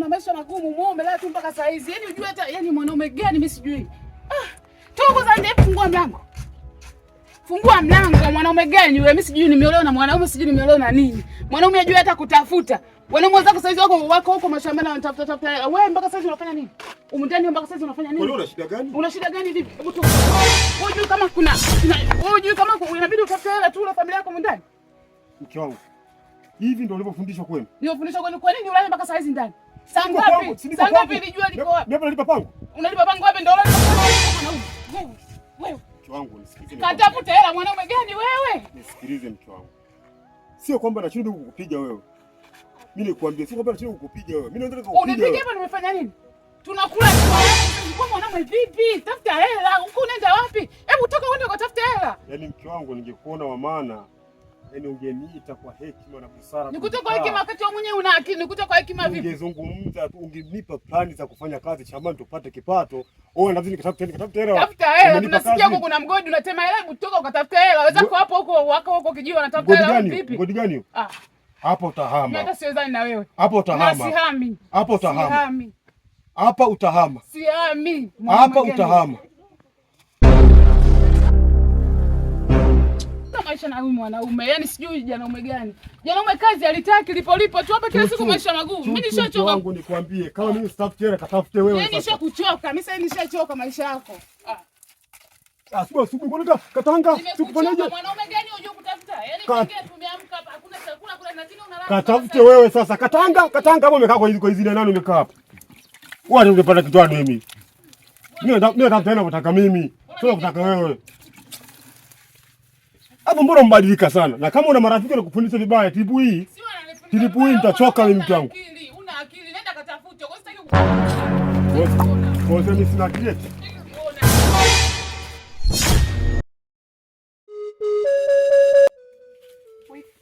una maisha magumu, mume umelala tu mpaka saa hizi. Yaani unajua hata yaani mwanaume gani mimi sijui. Toka kwanza ndio fungua mlango. Fungua mlango, mwanaume gani wewe? Mimi sijui nimeolewa na mwanaume, sijui nimeolewa na nini. Mwanaume ajui hata kutafuta. Wanaume wenzako saa hizi wako huko mashambani wanatafuta. Wewe mpaka saa hizi unafanya nini? Umndani mpaka saa hizi unafanya nini? Wewe una shida gani? Una shida gani vipi? Hebu tu. Unajui kama unajui kama inabidi utafute hela tu na familia yako ndani. Mke wangu. Hivi ndio ulivyofundishwa kwenu? Nilivyofundishwa kwenu, kwa nini ulale mpaka saa hizi ndani? Saa ngapi? Saa ngapi nilijua liko wapi? Mimi nalipa pango. Unalipa pango wapi ndio ulale mpaka wewe? Mke wangu nisikilize. Katafuta hela mwanaume gani wewe? Nisikilize mke wangu. Sio kwamba nashinda kukupiga wewe. Mimi nikwambia sio kwamba nashinda kukupiga wewe. Mimi naendelea kukupiga. Unipiga hapa nimefanya nini? Tunakula kwa mwanaume vipi? Tafuta hela. Huko unaenda wapi? Hebu toka uende ukatafuta hela. Yaani mke wangu ningekuona wa maana. Yaani ungeniita kwa hekima na busara. Nikuta kwa hekima wakati wewe mwenyewe una akili. Nikuta kwa hekima vipi? Ungezungumza tu, ungenipa plani za kufanya kazi shambani tupate kipato. Wewe lazima nikatafuta hela. Tafuta hela. Tunasikia huko kuna mgodi unatema hela, hebu toka ukatafuta hela. Waweza kwa hapo huko kijiji wanatafuta hela vipi? Mgodi gani hiyo? Ah. Hapo utahama. Mimi hata siwezani na wewe. Hapo utahama. Sihami. Hapo utahama. Sihami. Hapa utahama. Sihami. Hapa utahama. Maisha na huyu mwanaume. Yaani sijui janaume gani. Janaume kazi alitaki lipo tu hapa kila siku maisha magumu. Mimi nishachoka. Wangu nikwambie kama mimi sitafuti hela katafute wewe sasa. Mimi nishakuchoka. Mimi sasa nishachoka maisha yako. Asubuhi mbona katanga tukufanyaje? Mwanaume gani unajua kutafuta? Yaani kingine tumeamka hapa hakuna chakula kuna lakini unalala. Katafute wewe sasa. Katanga hapo umekaa kwa hizi nani umekaa hapa. Wewe ungepata kitu hadi mimi. Mimi natafuta hela nataka mimi. Sio kutaka wewe. Hapo mbona mbadilika sana? Na kama una marafiki wanakufundisha vibaya tipu hii nitachoka mimi mtu wangu. Una akili, nenda katafute. Kwa sitaki kwa mimi sina akili.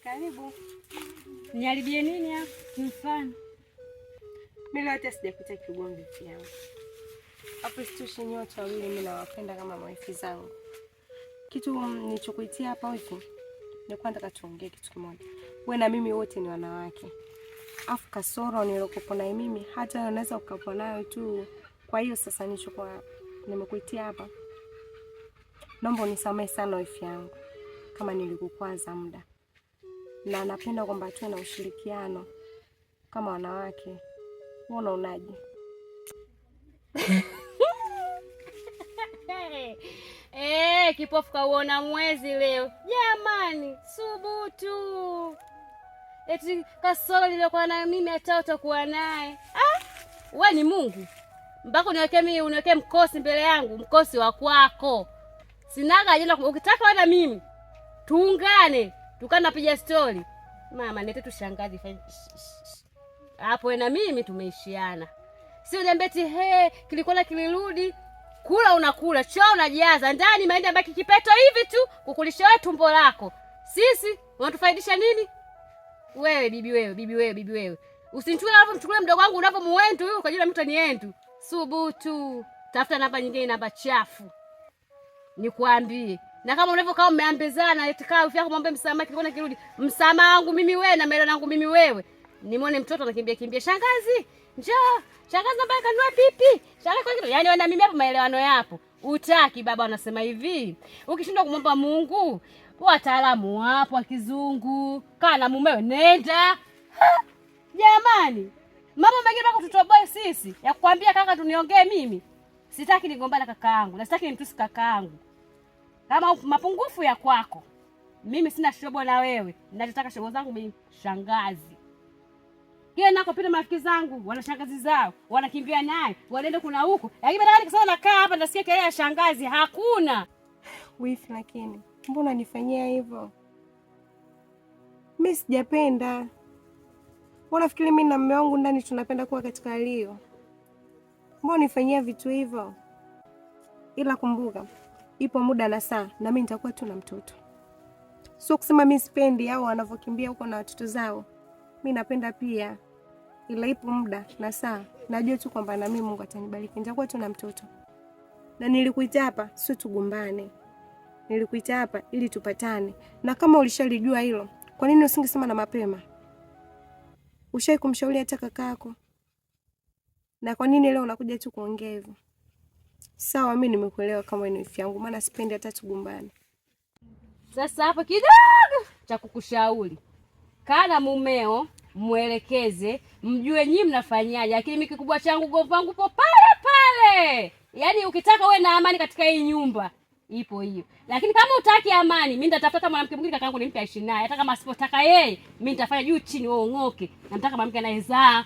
Karibu. Niharibie nini hapa? Mfano. Mimi hata sijakuta kigombe yangu. Hapo situation yote wawili mimi nawapenda kama wifi zangu. Kitu nilichokuitia hapa wifi ni kwanza tuongee kitu kimoja. Wewe na mimi wote ni wanawake. Afu kasoro nilokuwa na mimi hata unaweza ukapo nayo tu. Kwa hiyo sasa nilichokuwa nimekuitia hapa. Naomba unisamehe sana wifi yangu kama nilikukwaza muda. Na napenda kwamba tuwe na ushirikiano kama wanawake. Wewe unaonaje? Kipofu kauona mwezi leo. Jamani, subutu. Eti kasoro niliokuwa nayo mimi hata utakuwa naye. Wewe ni Mungu. Mpaka uniwekee mkosi mbele yangu, mkosi wa kwako. Sinaga ajenda ukitaka wewe na mimi tuungane, tukanapiga story. Mama nete tushangazi fanya. Hapo wewe na mimi tumeishiana. Sio jambeti kilikuwa kilirudi. Kula unakula, choo unajaza, ndani mahindi yabaki kipeto hivi tu, kukulisha wewe tumbo lako. Sisi unatufaidisha nini? Wewe bibi wewe. Usinichukue hapo mchukue mdogo wangu unapomuentu huyu kwa jina mtu ni entu. Subutu. Tafuta namba nyingine, namba chafu. Nikwambie. Na kama unavyokaa umeambezana eti kaa ufia kumwombe msamaha kilikuwa kirudi. Msamaha wangu mimi wewe na maelewano yangu mimi wewe. Nimuone mtoto anakimbia shangazi. Njoo. Shangazi ambaye kanua pipi. Shangazi kwa kitu. Yaani wewe na mimi hapo maelewano yapo. Utaki baba anasema hivi. Ukishindwa kumwomba Mungu, wataalamu wapo wa kizungu. Kaa na mumewe nenda. Jamani. Mambo mengine bako tutoboe sisi. Ya kukwambia kaka tuniongee mimi. Sitaki nigombana kakaangu. Na sitaki nimtusi kakaangu. Kama mapungufu ya kwako. Mimi sina shobo na wewe. Ninachotaka shobo zangu mimi shangazi. Kile nako pita marafiki zangu, wana shangazi zao, wanakimbia naye, wanaenda kuna huko. Lakini baada ya nakaa hapa nasikia kelele ya shangazi, hakuna. Wifi lakini, mbona unanifanyia hivyo? Mimi sijapenda. Unafikiri mimi na mume wangu ndani tunapenda kuwa katika hali hiyo? Mbona unifanyia vitu hivyo? Ila kumbuka, ipo muda na saa na mimi nitakuwa tu na mtoto. Sio kusema mimi sipendi au wanavyokimbia huko na watoto zao. Mimi napenda pia. Ila ipo muda na saa. Najua tu kwamba na mimi Mungu atanibariki. Nitakuwa tu na mtoto. Na nilikuita hapa sio tugombane. Nilikuita hapa ili tupatane. Na kama ulishalijua hilo, kwa nini usingesema na mapema? Ushai kumshauri hata kakako? Na kwa nini leo unakuja tu kuongea hivyo? Sawa, mimi nimekuelewa kama ni wifi yangu, maana sipendi hata tugombane. Sasa hapa kidogo cha kukushauri. Kana mumeo, muelekeze, mjue nyinyi mnafanyaje. Lakini mimi kikubwa changu gomvi wangu po pale pale. Yaani ukitaka uwe na amani katika hii nyumba, ipo hiyo. Lakini kama utaki amani, mimi nitatafuta mwanamke mwingine kakaangu nimpe aishi naye. Hata kama asipotaka yeye, mimi nitafanya juu chini wewe ung'oke. Nataka mwanamke anayezaa.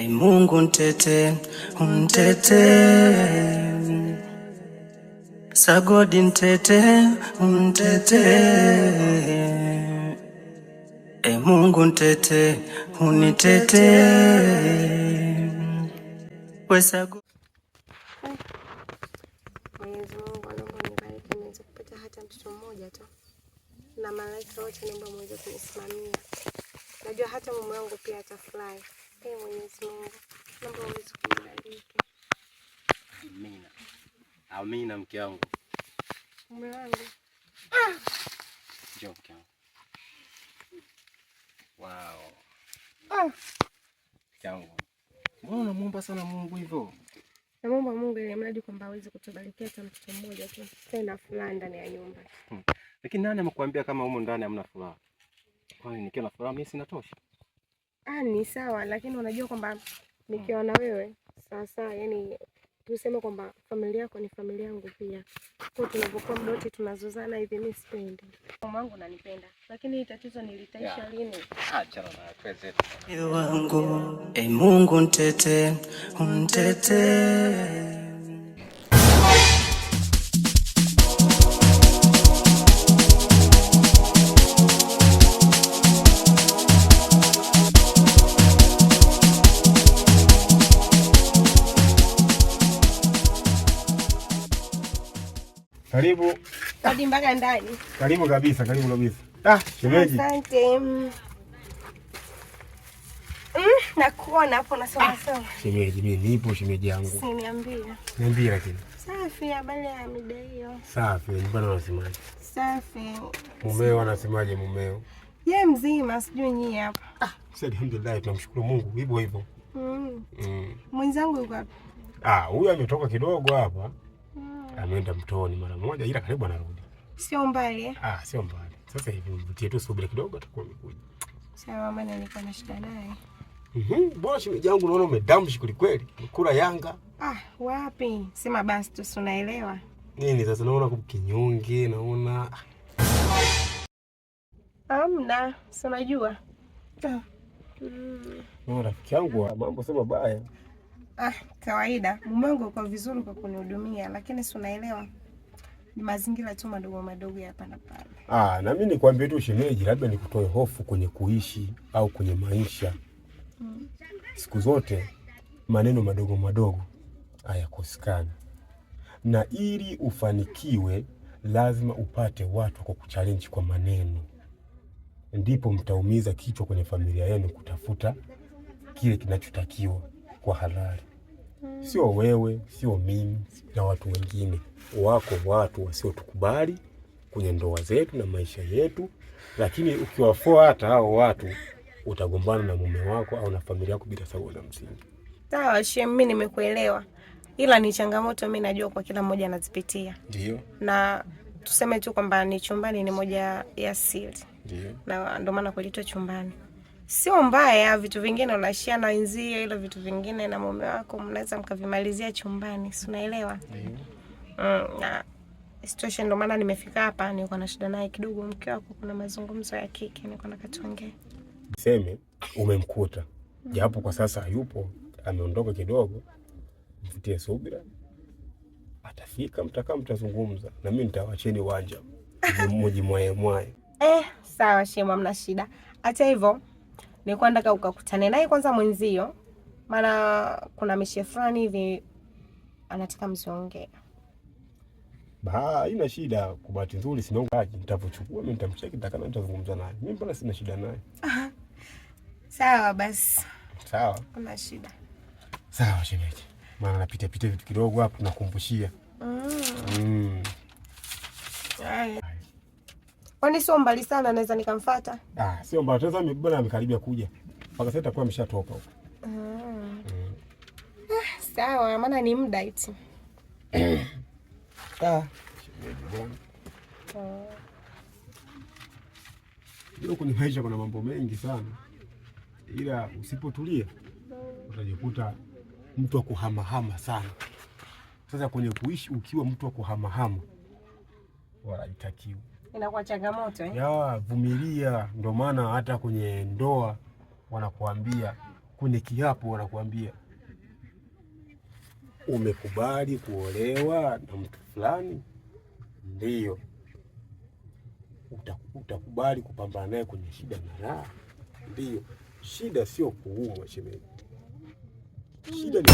Mungu ntete, untete. Sagodi ntete, untete. Mungu ntete, unitete. Wesago. Mwenyezi Mungu anaomba nibariki niweze kupata hata mtoto mmoja tu. Na malaika wote naomba muweze kunisimamia. Najua hata mume wangu pia atafurahi. Mwenyezi Mungu naomba uweze kunibariki. Amina. Amina mke wangu. Mume wangu. Njoo mke wangu. Wow. Mke wangu. Mbona unamuomba sana Mungu hivyo? Naomba Mungu ili mradi kwamba aweze kutubarikia hata mtoto mmoja tu. Tena furaha ndani ya nyumba. Lakini nani amekuambia kama humo ndani hamna furaha? Kwani nikiwa na furaha mimi sinatosha? Ni sawa, lakini unajua kwamba nikiwa na wewe sasa, yani tuseme kwamba familia yako ni familia yangu pia. Kwa tunapokuwa muda wote tunazozana hivi, mimi sipendi. Mama wangu ananipenda, lakini tatizo nilitaisha lini? Acha na kweze Wangu, Mungu ntete, untete. Karibu. Hadi mpaka ndani. Karibu kabisa, karibu kabisa. Shemeji. Asante. Nakuona hapo nasoma soma. Shemeji, mimi nipo shemeji yangu. Si niambie. Niambie lakini. Safi, habari ya mida hiyo? Safi, nyumbani wanasemaje? Safi. Mumeo anasemaje mumeo? Yeye mzima, sijui nyie hapa. Sasa alhamdulillah tunamshukuru Mungu hivyo hivyo. Mwenzangu yuko wapi? Huyu ametoka kidogo hapa. Ameenda mtoni mara moja ila karibu anarudi. Sio mbali. Sio mbali. Sasa hivi mtie tu subira kidogo atakuwa amekuja. Sawa, maana nilikuwa na shida naye. Bora shemeji yangu naona umedamshi kweli. Kula Yanga. Wapi? Sema basi tu unaelewa. Nini sasa naona kinyonge naona. Amna, si unajua. Rafiki yangu mambo sema baya. Kawaida. Mume wangu uko vizuri kwa kunihudumia, lakini si unaelewa. Ni mazingira tu madogo madogo hapa na pale. Na mimi nikwambie tu shemeji, labda nikutoe hofu kwenye kuishi au kwenye maisha. Siku zote maneno madogo madogo hayakosekani. Na ili ufanikiwe lazima upate watu kwa kuchallenge kwa maneno. Ndipo mtaumiza kichwa kwenye familia yenu kutafuta kile kinachotakiwa kwa halali. Sio wewe, sio mimi na watu wengine. Wako watu wasiotukubali kwenye ndoa zetu na maisha yetu, lakini ukiwafuata hao watu utagombana na mume wako au na familia yako bila sababu za msingi. Sawa, mimi nimekuelewa. Ila ni changamoto mimi najua kwa kila mmoja anazipitia. Ndio. Na tuseme tu kwamba ni chumbani ni moja ya siri. Ndio. Na ndio maana kuitwa chumbani. Sio mbaya, vitu vingine unashia na wenzio, ila vitu vingine na mume wako mnaweza mkavimalizia chumbani, si unaelewa? Na situation ndio maana nimefika hapa, niko na shida naye kidogo. Mke wako kuna mazungumzo ya kike, niko na katuongea. Seme umemkuta. Japo kwa sasa hayupo, ameondoka kidogo. Mfutie subira. Atafika mtakaa mtazungumza na mimi nitawacheni uwanja. Mjimwaye. Sawa shema, mna shida. Hata hivyo nilikuwa nataka ukakutane naye kwanza mwenzio, maana kuna mishe fulani hivi anataka mziongee. Haina shida, kwa bahati nzuri sina ukaji, nitapochukua mimi nitamcheki nitakana nitazungumza naye. Mimi mbona sina shida naye. Sawa basi. Sawa. Kuna shida. Sawa shemeji. Maana napita vitu kidogo hapo nakumbushia. Kwani sio mbali sana naweza nikamfuata? Sio mbali, sasa mbona amekaribia kuja. Mpaka sasa itakuwa ameshatoka huko. Sawa, maana ni muda eti. Shemeji bwana. Leo kwenye maisha kuna mambo mengi sana, ila usipotulia utajikuta mtu wa kuhamahama sana. Sasa kwenye kuishi ukiwa mtu wa kuhamahama wala itakiwa, Inakuwa changamoto Ya, vumilia. Ndio maana hata kwenye ndoa wanakuambia, kwenye kiapo wanakuambia umekubali kuolewa na mtu fulani, ndio utakubali kupambana naye kwenye shida na raha. Ndio shida sio kuumwa shemeji, shida ni